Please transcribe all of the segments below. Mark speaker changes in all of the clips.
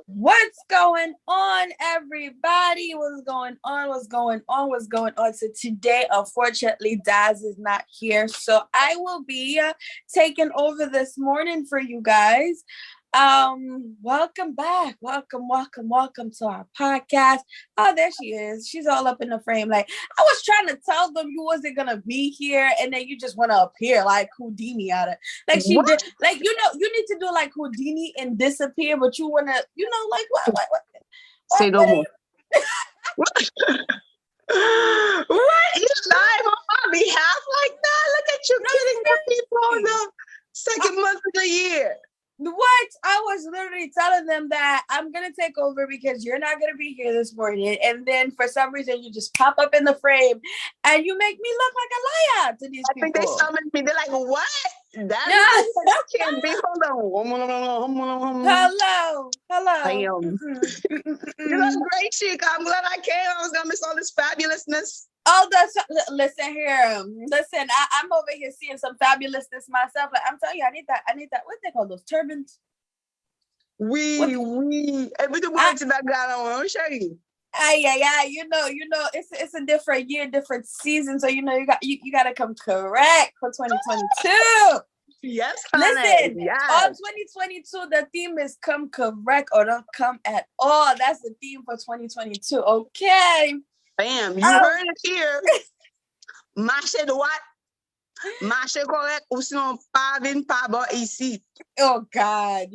Speaker 1: What's going on, everybody? What's going on? What's going on? What's going on? So today, unfortunately, Daz is not here, so I will be taking over this morning for you guys. Welcome back. Welcome to our podcast. Oh, there she is. She's all up in the frame. Like, I was trying to tell them you wasn't gonna be here, and then you just want to appear like Houdini out of like she did. Like, you need to do like Houdini and disappear, but you wanna, like what?
Speaker 2: Say no more. What? You live on my behalf like that? Look at you kidding the people in the second month of the year.
Speaker 1: What? I was literally telling them that I'm going to take over because you're not going to be here this morning. And then for some reason, you just pop up in the frame and you make me look like a liar to these people.
Speaker 2: I think they summoned me. They're like, what? That can't be. Hold on.
Speaker 1: Hello.
Speaker 2: Damn. You look great, Chica. I'm glad I came. I was going to miss all this fabulousness.
Speaker 1: Oh, listen here. Listen, I'm over here seeing some fabulousness myself. Like, I'm telling you, I need that. What they call those turbans?
Speaker 2: We. Every the words in that guy on. I'll show you.
Speaker 1: Yeah. You know, it's a different year, different season. So you got to come correct for 2022.
Speaker 2: Yes,
Speaker 1: listen.
Speaker 2: Yes.
Speaker 1: On 2022, the theme is come correct or don't come at all. That's the theme for 2022. Okay.
Speaker 2: Bam, you heard it here. Marché droit, marché correct, ou sinon pas vin pas bon ici.
Speaker 1: Oh God,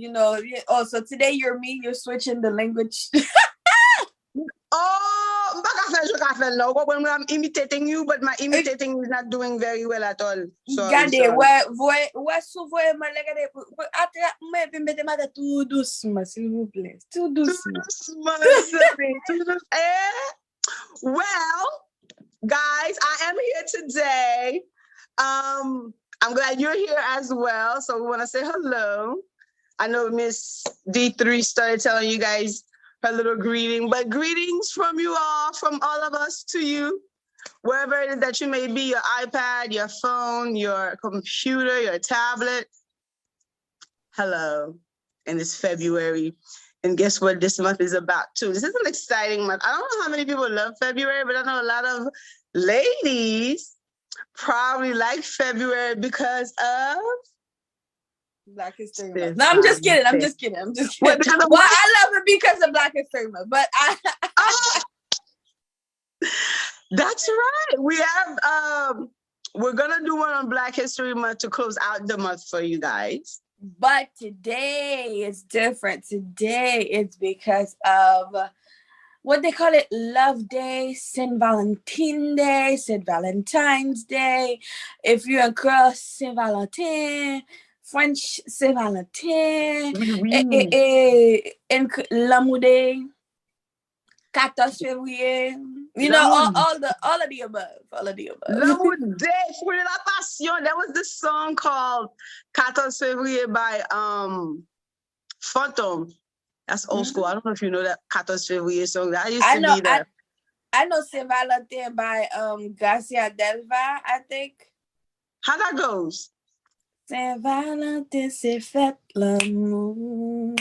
Speaker 1: so today you're switching the language.
Speaker 2: I'm imitating you, but my imitating is not doing very well at all.
Speaker 1: Regardez, tout doucement, s'il vous plaît. Tout doucement.
Speaker 2: Well, guys, I am here today. I'm glad you're here as well. So we want to say hello. I know Miss D3 started telling you guys her little greeting, but greetings from you all, from all of us to you, wherever it is that you may be, your iPad, your phone, your computer, your tablet. Hello. And it's February. And guess what this month is about too? This is an exciting month. I don't know how many people love February, but I know a lot of ladies probably like February because of
Speaker 1: Black History Month. No, I'm just kidding. Well, I love it because of Black History Month, but
Speaker 2: That's right. We have we're gonna do one on Black History Month to close out the month for you guys.
Speaker 1: But today is different. Today it's because of what they call it, Love Day, Saint Valentine Day, Saint Valentine's Day. If you're a girl, Saint Valentin. French Saint Valentin. And L'amour Day. Catastrophe. All of the above.
Speaker 2: L'amour Day, Fruit de la Passion. That was the song called Catastrophe by Phantom. That's old school. I don't know if you know that Catastrophe song. That used to be there.
Speaker 1: I know Saint Valentin by Garcia Delva, I think.
Speaker 2: How that goes?
Speaker 1: Saint Valentin, c'est fait l'amour.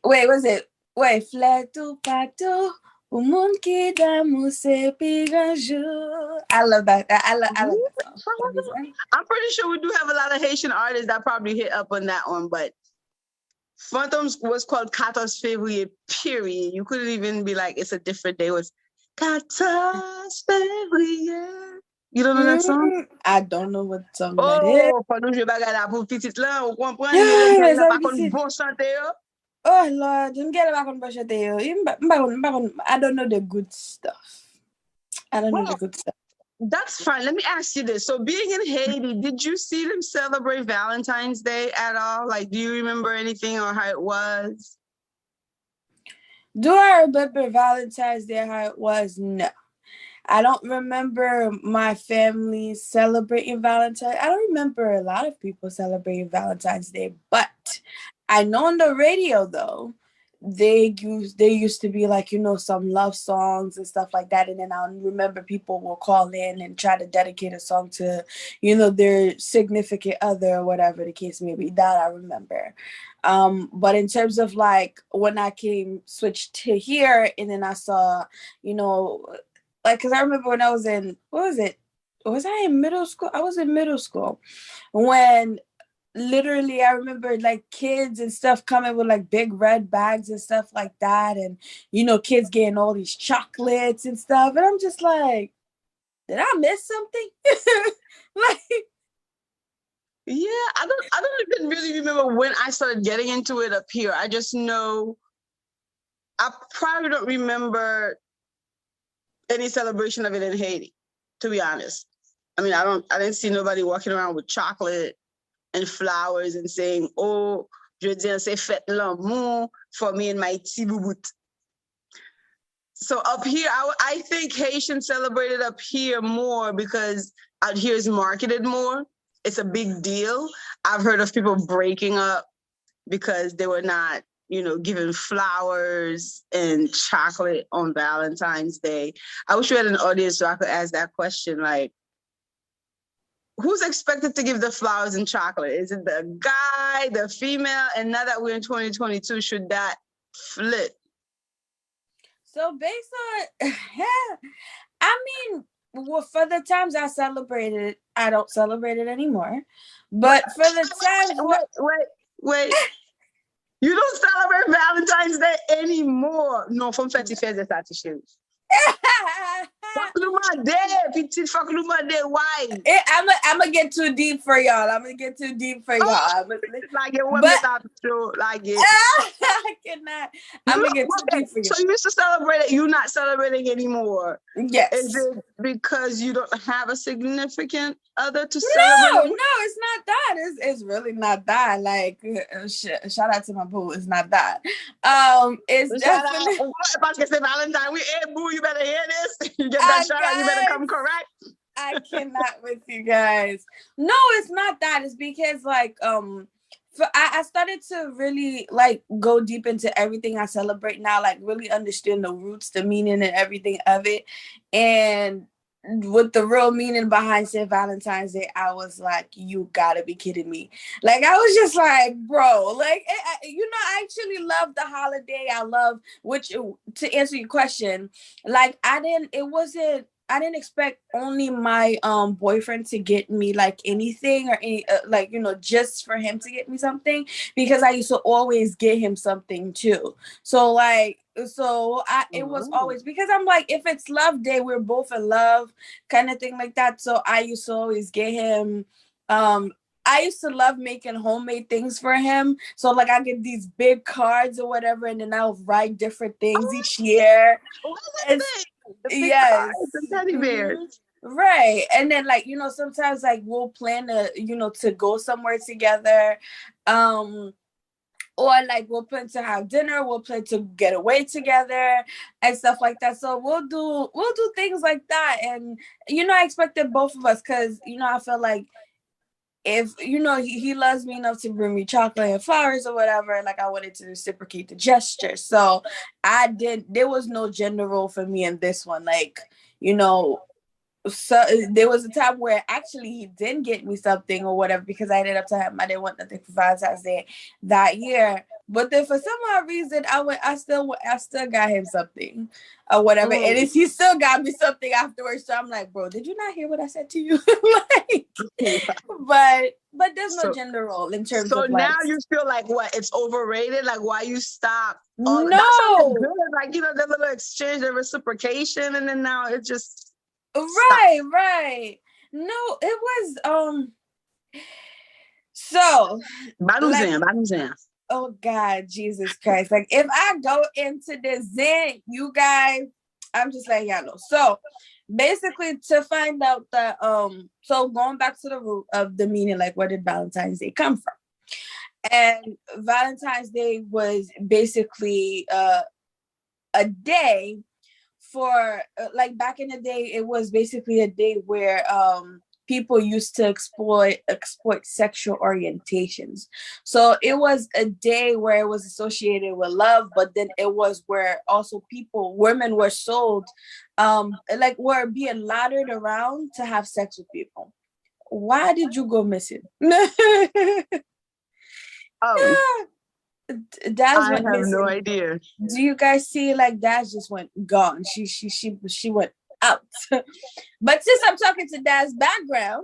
Speaker 1: Wait, was it? Wait, flète ou partout, au monde qui d'amour c'est pire un jour. I love that. I love that song.
Speaker 2: I'm pretty sure we do have a lot of Haitian artists that probably hit up on that one, but Phantoms was called 14 Février, period. You couldn't even be like, it's a different day. It was 14 Février. You don't know that song?
Speaker 1: I don't know what song that is. Oh, Lord, I don't know the good stuff.
Speaker 2: That's fine. Let me ask you this. So being in Haiti, did you see them celebrate Valentine's Day at all? Like, do you remember anything or how it was?
Speaker 1: Do I remember Valentine's Day how it was? No. I don't remember my family celebrating Valentine's. I don't remember a lot of people celebrating Valentine's Day, but I know on the radio, though, they used to be like, some love songs and stuff like that. And then I remember people will call in and try to dedicate a song to, their significant other or whatever the case may be. That I remember. But in terms of like when I switched to here, and then I saw, like, because I remember when I was in, what was it? Was I in middle school? I was in middle school when literally I remember like kids and stuff coming with like big red bags and stuff like that, and kids getting all these chocolates and stuff, and I'm just like, did I miss something? Like,
Speaker 2: yeah, I don't even really remember when I started getting into it up here. I just know I probably don't remember any celebration of it in Haiti, to be honest. I mean, I didn't see nobody walking around with chocolate and flowers and saying, "Oh, je dis c'est fête l'amour for me and my petit boubout." So up here, I think Haitians celebrated up here more because out here is marketed more. It's a big deal. I've heard of people breaking up because they were not, given flowers and chocolate on Valentine's Day. I wish we had an audience so I could ask that question, like, who's expected to give the flowers and chocolate? Is it the guy, the female? And now that we're in 2022, should that flip?
Speaker 1: so based on, I mean, well, for the times I celebrated, I don't celebrate it anymore. But for the times,
Speaker 2: wait. You don't celebrate Valentine's Day anymore. Non, faut me faire tes fesses de ça, tes chéris. Fuck my day, petite fuck my day. Why?
Speaker 1: I'm gonna get too deep for y'all. Like
Speaker 2: it
Speaker 1: but,
Speaker 2: like it.
Speaker 1: I cannot. I'm gonna get too deep for you.
Speaker 2: So you used to celebrate it. You're not celebrating anymore.
Speaker 1: Yes.
Speaker 2: Is it because you don't have a significant other to celebrate?
Speaker 1: No, it's not that. It's really not that. Like, shout out to my boo. It's not that. It's definitely.
Speaker 2: If I say Valentine, boo, you better hear this. You get that shout out. You better come correct.
Speaker 1: I cannot with you guys. No, it's not that. It's because like I started to really like go deep into everything I celebrate now, like really understand the roots, the meaning and everything of it. And with the real meaning behind St. Valentine's Day, I was like, you gotta be kidding me. Like, I was just like, bro, like, I actually love the holiday. I love, to answer your question, like, I didn't expect only my boyfriend to get me like anything or any just for him to get me something, because I used to always get him something too. So like it was always, because I'm like, if it's love day, we're both in love kind of thing like that. So I used to always get him I used to love making homemade things for him. So like I get these big cards or whatever, and then I'll write different things each year.
Speaker 2: Yes, the teddy bears.
Speaker 1: Right. And then like, sometimes like we'll plan to go somewhere together. Or like we'll plan to have dinner, we'll plan to get away together and stuff like that. So we'll do things like that. And I expected both of us, because I feel like if he loves me enough to bring me chocolate and flowers or whatever, like I wanted to reciprocate the gesture. So there was no gender role for me in this one. Like, so there was a time where actually he didn't get me something or whatever, because I ended up telling him I didn't want nothing for Valentine's Day that year. But then for some odd reason, I still got him something or whatever, and he still got me something afterwards. So I'm like, bro, did you not hear what I said to you? But there's no gender role in terms of. So
Speaker 2: now you feel like what? It's overrated. Like, why you stop?
Speaker 1: No,
Speaker 2: good. Like the little exchange, the reciprocation, and then now it just.
Speaker 1: Right. No, it was so
Speaker 2: Baduzan.
Speaker 1: Oh God, Jesus Christ. Like if I go into this Zen, you guys, I'm just letting y'all know. So basically, to find out that so going back to the root of the meaning, like where did Valentine's Day come from? And Valentine's Day was basically a day for like back in the day, it was basically a day where people used to exploit sexual orientations. So it was a day where it was associated with love, but then it was where also women were sold, like were being laddered around to have sex with people. Why did you go missing?
Speaker 2: Oh,
Speaker 1: Daz
Speaker 2: I
Speaker 1: went
Speaker 2: have no
Speaker 1: missing.
Speaker 2: idea.
Speaker 1: Do you guys see, like, Daz just went gone? She went out. But since I'm talking to Daz's background,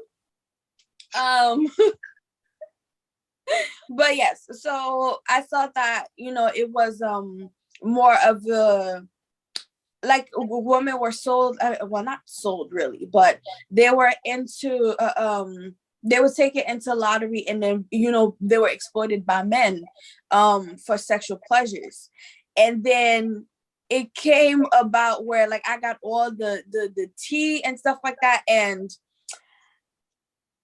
Speaker 1: but yes, so I thought that, it was more of a, like, women were sold, well, not sold really, but they were into they would take it into lottery, and then they were exploited by men for sexual pleasures. And then it came about where, like, I got all the tea and stuff like that, and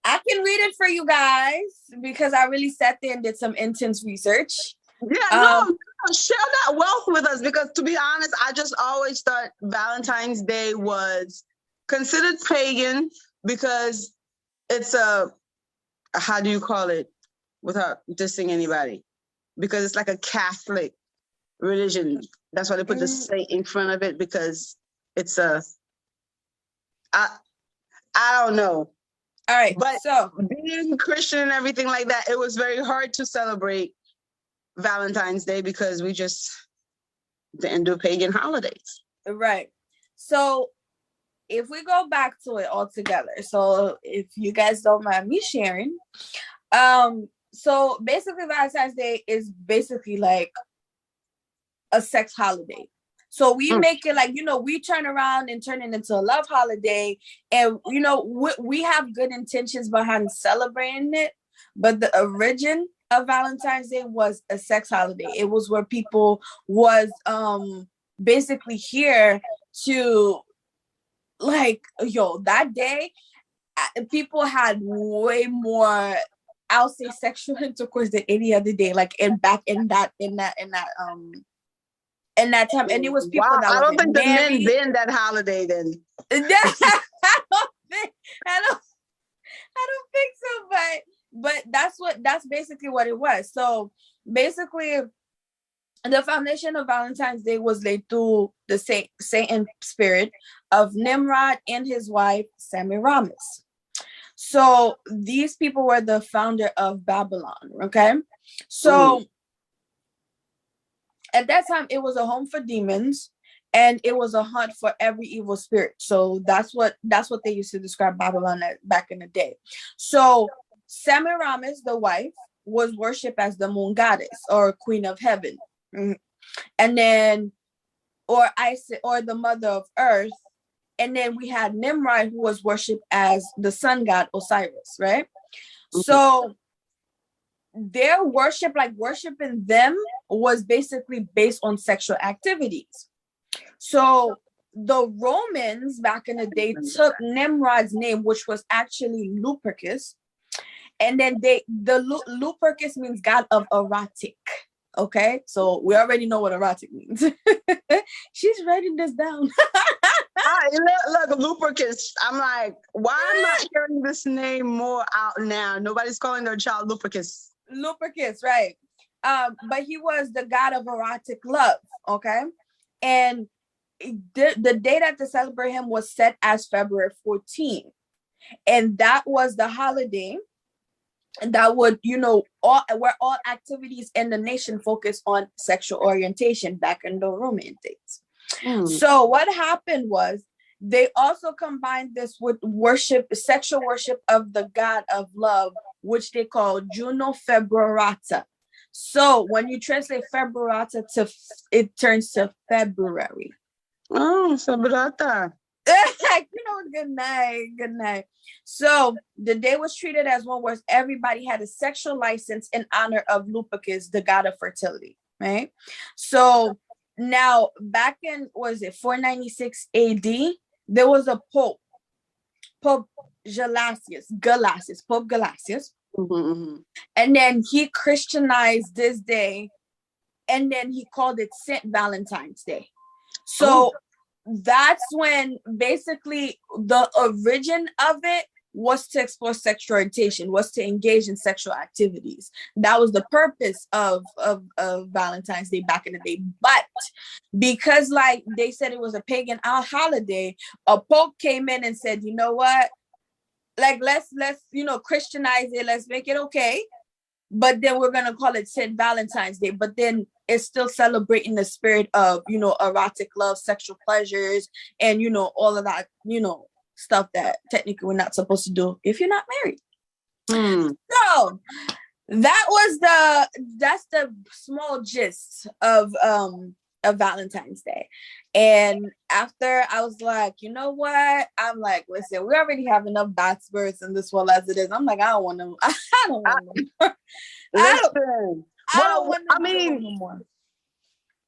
Speaker 1: I can read it for you guys because I really sat there and did some intense research.
Speaker 2: Yeah, no, share that wealth with us, because to be honest, I just always thought Valentine's Day was considered pagan because it's how do you call it without dissing anybody? Because it's like a Catholic religion. That's why they put the saint in front of it, because it's I don't know.
Speaker 1: All right,
Speaker 2: but
Speaker 1: so
Speaker 2: being Christian and everything like that, it was very hard to celebrate Valentine's Day because we just didn't do pagan holidays.
Speaker 1: Right. So if we go back to it all together, so if you guys don't mind me sharing, so basically Valentine's Day is basically like a sex holiday. So we make it like, we turn around and turn it into a love holiday. And, we have good intentions behind celebrating it. But the origin of Valentine's Day was a sex holiday. It was where people was basically here to, like, that day, people had way more, I'll say, sexual intercourse than any other day. Like, back in that time, and it was people that
Speaker 2: I don't think
Speaker 1: married.
Speaker 2: the men been that holiday then.
Speaker 1: I don't think so, but that's basically what it was. So basically, the foundation of Valentine's Day was laid through the Satan spirit of Nimrod and his wife Semiramis. So these people were the founder of Babylon. Okay, so at that time, it was a home for demons, and it was a hunt for every evil spirit. So that's what they used to describe Babylon as back in the day. So Semiramis, the wife, was worshipped as the moon goddess or queen of heaven, and then or Isis, or the mother of earth. And then we had Nimrod, who was worshipped as the sun god Osiris, right? So their worship, like worshiping them, was basically based on sexual activities. So the Romans back in the day took Nimrod's name, which was actually Lupercus, and then Lupercus means god of erotic. Okay, so we already know what erotic means. She's writing this down.
Speaker 2: Look, Lupercus. I'm like, why am I hearing this name more out now? Nobody's calling their child Lupercus.
Speaker 1: Lupercus, right? But he was the god of erotic love. Okay, and the day that to celebrate him was set as February 14th, and that was the holiday that would, where all activities in the nation focus on sexual orientation back in the Roman days. So what happened was they also combined this with sexual worship of the god of love, which they call Juno Februarata. So when you translate Februarata it turns to February.
Speaker 2: Oh, Februarata.
Speaker 1: Good night. So the day was treated as one where everybody had a sexual license in honor of Lupercus, the god of fertility, right? So now back in, 496 AD, there was a Pope Gelasius, and then he Christianized this day, and then he called it Saint Valentine's Day. So that's when basically the origin of it was to explore sexual orientation, was to engage in sexual activities. That was the purpose of Valentine's Day back in the day. But because like they said it was a pagan holiday, a pope came in and said, you know what? Like let's Christianize it, let's make it okay. But then we're gonna call it St. Valentine's Day. But then it's still celebrating the spirit of, erotic love, sexual pleasures, and all of that, stuff that technically we're not supposed to do if you're not married. So that's the small gist of Valentine's Day. And after I was like, you know what? I'm like, listen, we already have enough births in this world as it is. I'm like, I don't want them. I don't want them more.
Speaker 2: Listen.
Speaker 1: I don't want them no more.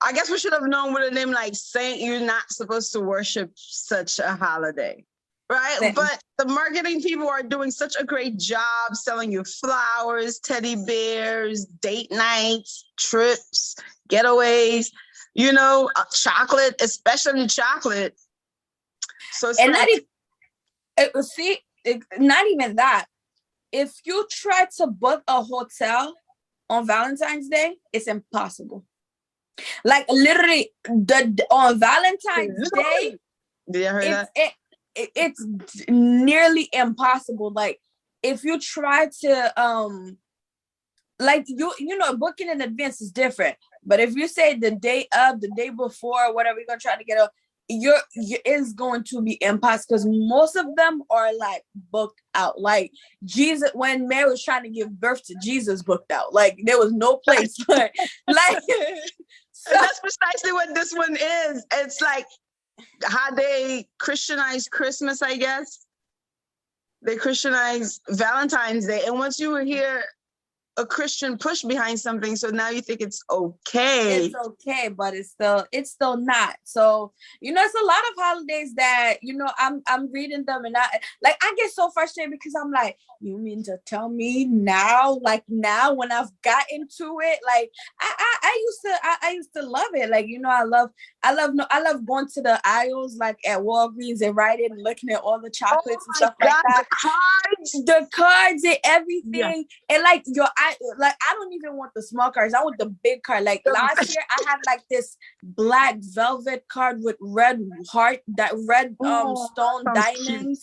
Speaker 2: I guess we should have known with a name like Saint, you're not supposed to worship such a holiday. Right? Same. But the marketing people are doing such a great job selling you flowers, teddy bears, date nights, trips, getaways, chocolate, especially chocolate. So it's
Speaker 1: and not even that. If you try to book a hotel on Valentine's Day, it's impossible. Like literally on Valentine's Day,
Speaker 2: did you hear that?
Speaker 1: It's nearly impossible. Like if you try to like booking in advance is different, but if you say the day of, the day before, whatever, you're gonna try to get it's going to be impossible because most of them are like booked out. Like Jesus, when Mary was trying to give birth to Jesus, booked out. Like there was no place for it. Like
Speaker 2: so that's precisely what this one is. It's like how they Christianize Christmas, I guess. They Christianize Valentine's Day. And once you hear a Christian push behind something, so now you think it's okay.
Speaker 1: It's okay, but it's still not. So, it's a lot of holidays that, I'm reading them and I get so frustrated because I'm like, you mean to tell me now when I've gotten to it, like I used to love it. Like, I love going to the aisles like at Walgreens and writing and looking at all the chocolates and stuff like that. The cards and everything. Yeah. And like I don't even want the small cards. I want the big card. Like last year I had like this black velvet card with red stone diamonds. Cute.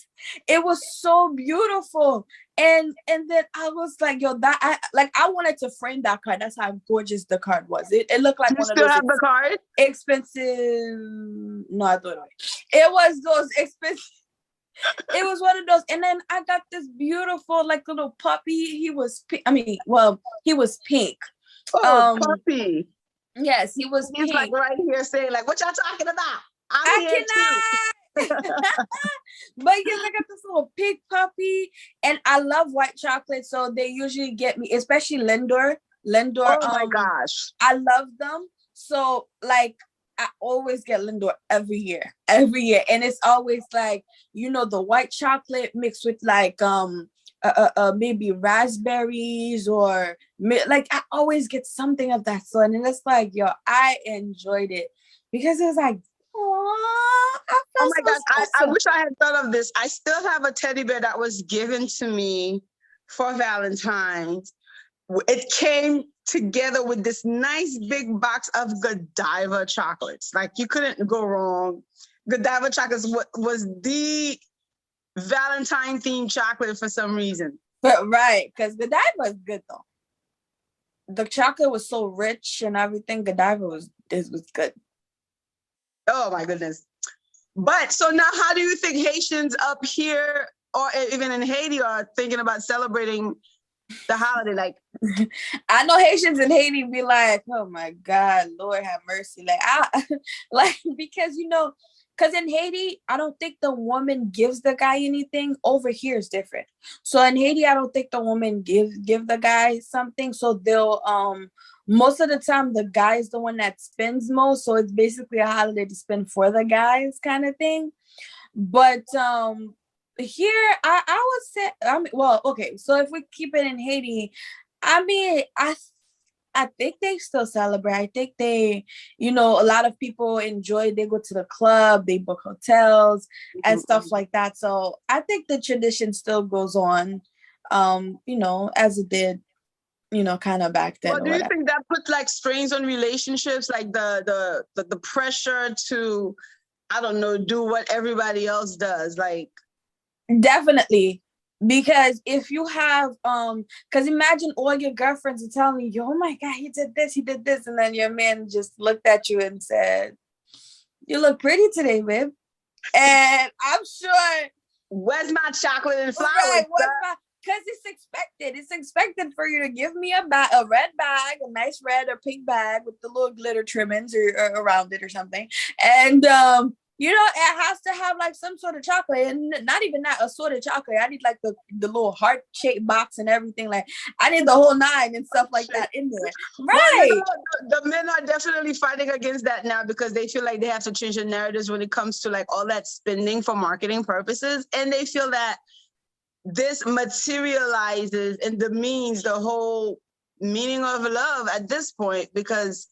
Speaker 1: It was so beautiful. And then I was like, yo, I wanted to frame that card. That's how gorgeous the card was. It looked like one of those. You still have
Speaker 2: the card?
Speaker 1: Expensive. No, I thought it was those expensive. It was one of those. And then I got this beautiful like little puppy. He was pink.
Speaker 2: Oh, puppy.
Speaker 1: Yes, he was
Speaker 2: He's
Speaker 1: pink.
Speaker 2: Like right here saying like, what y'all talking about? I
Speaker 1: cannot. But yes, I got this little pink puppy, and I love white chocolate, so they usually get me, especially Lindor.
Speaker 2: Oh my gosh,
Speaker 1: I love them. So like I always get Lindor every year, and it's always like the white chocolate mixed with like maybe raspberries or like I always get something of that sort, and it's like yo, I enjoyed it because it was like. Oh
Speaker 2: my God. I wish I had thought of this. I still have a teddy bear that was given to me for Valentine's. It came together with this nice big box of Godiva chocolates. Like you couldn't go wrong. Godiva chocolates was the Valentine themed chocolate for some reason.
Speaker 1: But right, because Godiva is good though. The chocolate was so rich and everything. Godiva was good.
Speaker 2: Oh my goodness. But so now how do you think Haitians up here or even in Haiti are thinking about celebrating the holiday? Like
Speaker 1: I know Haitians in Haiti be like, oh my God, Lord have mercy. Because because in Haiti, I don't think the woman gives the guy anything. Over here is different. So in Haiti, I don't think the woman give the guy something. So they'll most of the time, the guy is the one that spends most. So it's basically a holiday to spend for the guys kind of thing. But here, I would say, okay. So if we keep it in Haiti, I I think they still celebrate. I think they, a lot of people enjoy, they go to the club, they book hotels and stuff like that. So I think the tradition still goes on, as it did, kind of back then
Speaker 2: Well,
Speaker 1: or
Speaker 2: do you
Speaker 1: whatever.
Speaker 2: think that put like strains on relationships, like the pressure to, I don't know, do what everybody else does? Like,
Speaker 1: Definitely. Because if you have, because imagine all your girlfriends are telling you, oh my God, he did this. And then your man just looked at you and said, you look pretty today, babe. And I'm sure,
Speaker 2: where's my chocolate and flowers?
Speaker 1: right, because it's expected. It's expected for you to give me a red bag, a nice red or pink bag with the little glitter trimmings or around it or something. And it has to have like some sort of chocolate, and not even that assorted chocolate. I need like the little heart shaped box and everything. Like I need the whole nine and stuff like that in there. Right.
Speaker 2: Well, the men are definitely fighting against that now because they feel like they have to change the narratives when it comes to like all that spending for marketing purposes. And they feel that this materializes and demeans the whole meaning of love at this point, because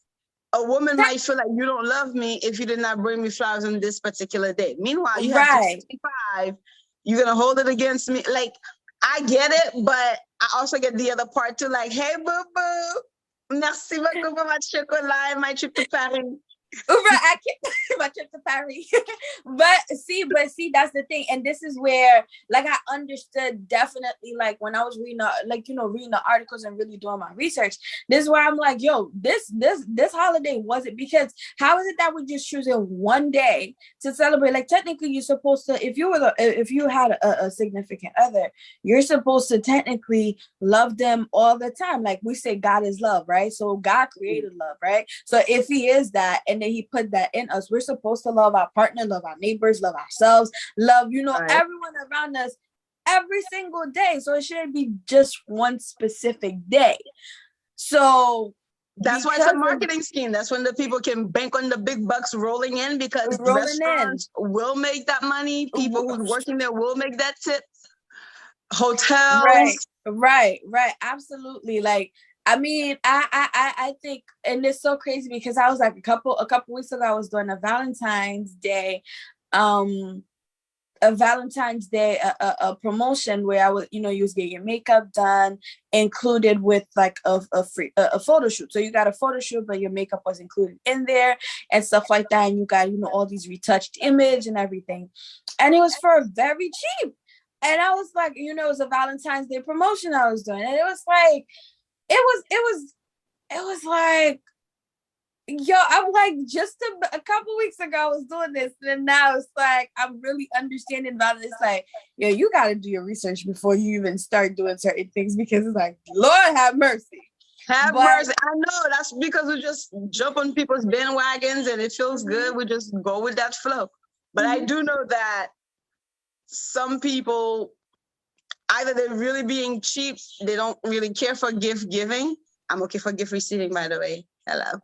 Speaker 2: a woman might feel like you don't love me if you did not bring me flowers on this particular day. Meanwhile, you have 365, you're going to hold it against me. Like, I get it, but I also get the other part too. Like, hey, boo-boo, merci beaucoup for my chocolat and my trip to Paris.
Speaker 1: Right, I can't my trip to Paris. but see, that's the thing. And this is where, like, I understood definitely, like, when I was reading the articles and really doing my research, this is where I'm like, yo, this holiday wasn't, because how is it that we're just choosing one day to celebrate? Like, technically, you're supposed to, if you had a significant other, you're supposed to technically love them all the time. Like we say, God is love, right? So God created love, right? So if he is that, and then he put that in us, we're supposed to love our partner, love our neighbors, love ourselves, love, everyone around us every single day. So it shouldn't be just one specific day. So
Speaker 2: that's why it's a marketing scheme. That's when the people can bank on the big bucks rolling in, because restaurants will make that money. People who's working there will make that tip. Hotels.
Speaker 1: Right. Absolutely. Like, I mean, I think, and it's so crazy because I was like a couple weeks ago, I was doing a Valentine's Day, a promotion where I was, you was getting your makeup done, included with like a free photo shoot. So you got a photo shoot, but your makeup was included in there and stuff like that. And you got, all these retouched image and everything. And it was for very cheap. And I was like, it was a Valentine's Day promotion I was doing. And it was like, it was like, yo, I'm like, just a couple weeks ago, I was doing this. And now it's like, I'm really understanding about it. It's like, yo, you got to do your research before you even start doing certain things, because it's like, Lord have mercy.
Speaker 2: Have mercy. I know that's because we just jump on people's bandwagons and it feels good. We just go with that flow. But I do know that some people, either they're really being cheap, they don't really care for gift giving. I'm okay for gift receiving, by the way. Hello.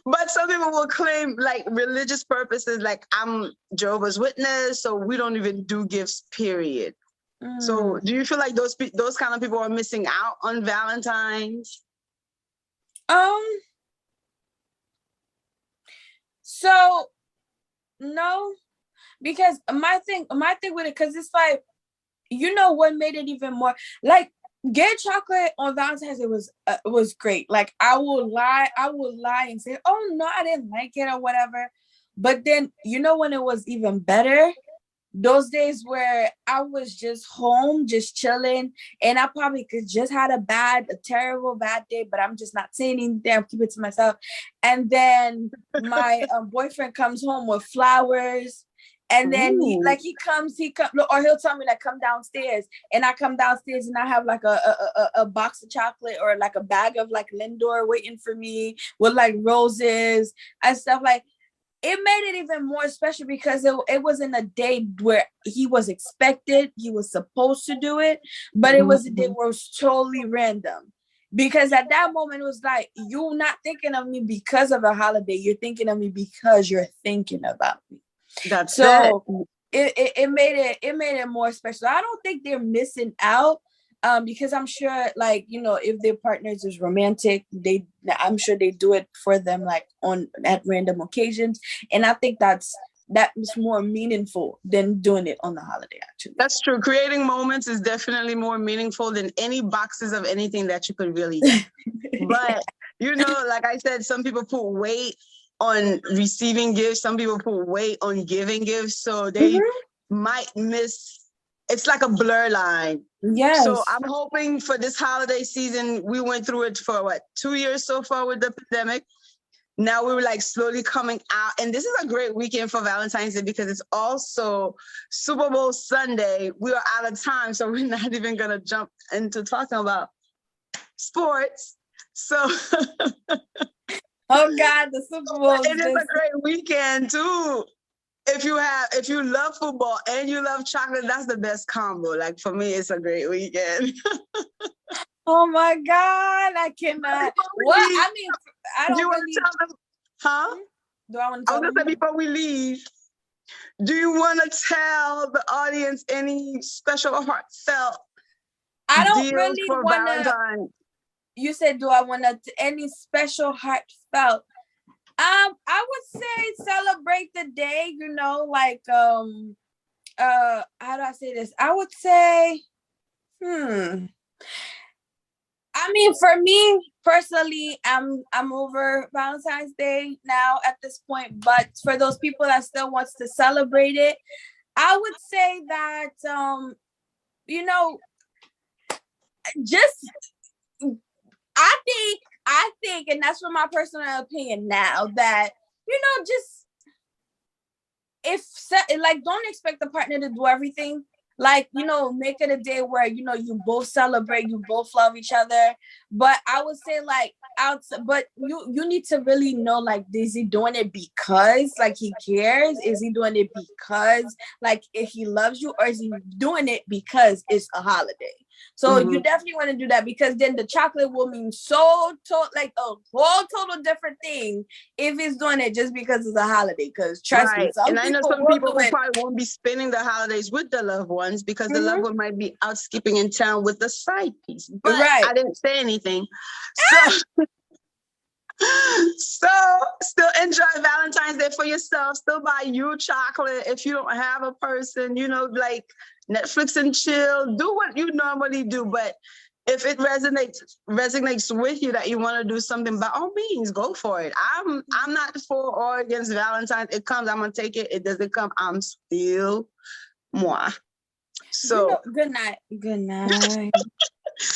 Speaker 2: But some people will claim like religious purposes, like I'm Jehovah's Witness, so we don't even do gifts, period. So do you feel like those kind of people are missing out on Valentine's?
Speaker 1: So no, because my thing with it, because it's like, what made it even more, like, get chocolate on Valentine's Day was great. Like, I will lie and say, oh no, I didn't like it or whatever. But then, when it was even better, those days where I was just home, just chilling, and I probably could just had a terrible bad day, but I'm just not saying anything. I'm keeping it to myself. And then my boyfriend comes home with flowers. And then he comes, or he'll tell me like, come downstairs, and I come downstairs and I have like a box of chocolate or like a bag of like Lindor waiting for me with like roses and stuff. Like, it made it even more special because it wasn't a day where he was expected, he was supposed to do it, but it was a day where it was totally random. Because at that moment, it was like, you're not thinking of me because of a holiday, you're thinking of me because you're thinking about me.
Speaker 2: That's so
Speaker 1: it made it more special. I don't think they're missing out. Because I'm sure, like, you know, if their partners is romantic, I'm sure they do it for them, like at random occasions. And I think that is more meaningful than doing it on the holiday, actually.
Speaker 2: That's true. Creating moments is definitely more meaningful than any boxes of anything that you could really get. But, you know, like I said, some people put weight on receiving gifts. Some people put weight on giving gifts. So they might miss. It's like a blur line.
Speaker 1: Yes.
Speaker 2: So I'm hoping for this holiday season, we went through it for 2 years so far with the pandemic. Now we're like slowly coming out. And this is a great weekend for Valentine's Day because it's also Super Bowl Sunday. We are out of time, so we're not even going to jump into talking about sports. So,
Speaker 1: oh God, the Super Bowl.
Speaker 2: It is a great weekend too. If you love football and you love chocolate, that's the best combo. Like for me, it's a great weekend.
Speaker 1: Oh my God, I cannot. What? I mean, I don't really.
Speaker 2: Huh?
Speaker 1: Do I want to tell them?
Speaker 2: Before we leave, do you want to tell the audience any special heartfelt
Speaker 1: I don't
Speaker 2: deals
Speaker 1: really
Speaker 2: for
Speaker 1: want
Speaker 2: Valentine's?
Speaker 1: You said, do I want to any special heartfelt? I would say celebrate the day, you know, like how do I say this? I would say, I mean, for me personally, I'm over Valentine's Day now at this point, but for those people that still wants to celebrate it, I would say that you know, just I think, and that's from my personal opinion now, that, you know, just don't expect the partner to do everything. Like, you know, make it a day where, you know, you both celebrate, you both love each other. But I would say but you need to really know, like, is he doing it because like he cares? Is he doing it because like if he loves you, or is he doing it because it's a holiday? So you definitely want to do that, because then the chocolate will mean like a whole total different thing if he's doing it just because it's a holiday. Because trust me,
Speaker 2: and I know some people who probably won't be spending the holidays with their loved ones because the loved one might be out skipping in town with the side piece. But I didn't say anything. So still enjoy Valentine's Day for yourself. Still buy you chocolate if you don't have a person, you know, like Netflix and chill. Do what you normally do. But if it resonates with you that you want to do something, by all means, go for it. I'm not for or against Valentine's. It comes, I'm gonna take it. It doesn't come, I'm still moi. So
Speaker 1: good night. Good night.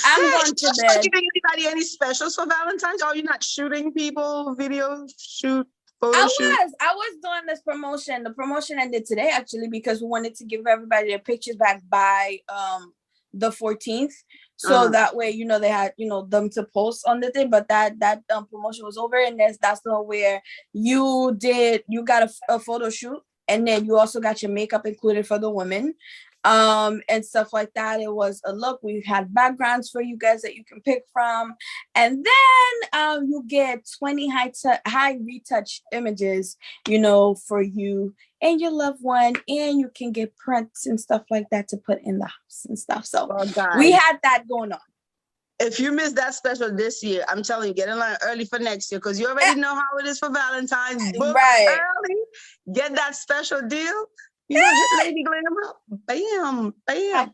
Speaker 1: I'm going to bed.
Speaker 2: Are you giving anybody any specials for Valentine's? Are you not shooting people, video shoot, photo shoot?
Speaker 1: I was doing this promotion. The promotion ended today, actually, because we wanted to give everybody their pictures back by the 14th. So that way, you know, they had, you know, them to post on the thing. But that promotion was over, and that's the one where you got a photo shoot, and then you also got your makeup included for the women. And stuff like that. It was a look. We had backgrounds for you guys that you can pick from, and then you get 20 high retouch images, you know, for you and your loved one, and you can get prints and stuff like that to put in the house and stuff. So we had that going on.
Speaker 2: If you missed that special this year, I'm telling you, get in line early for next year, because you already know how it is for Valentine's. Book early, get that special deal. You know, get Lady Glamour. Bam, bam.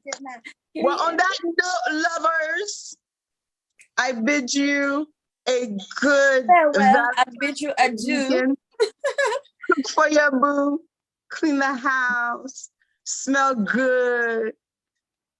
Speaker 2: Well, on that note, lovers, I bid you a good
Speaker 1: farewell. I bid you adieu.
Speaker 2: Cook for your boo. Clean the house. Smell good.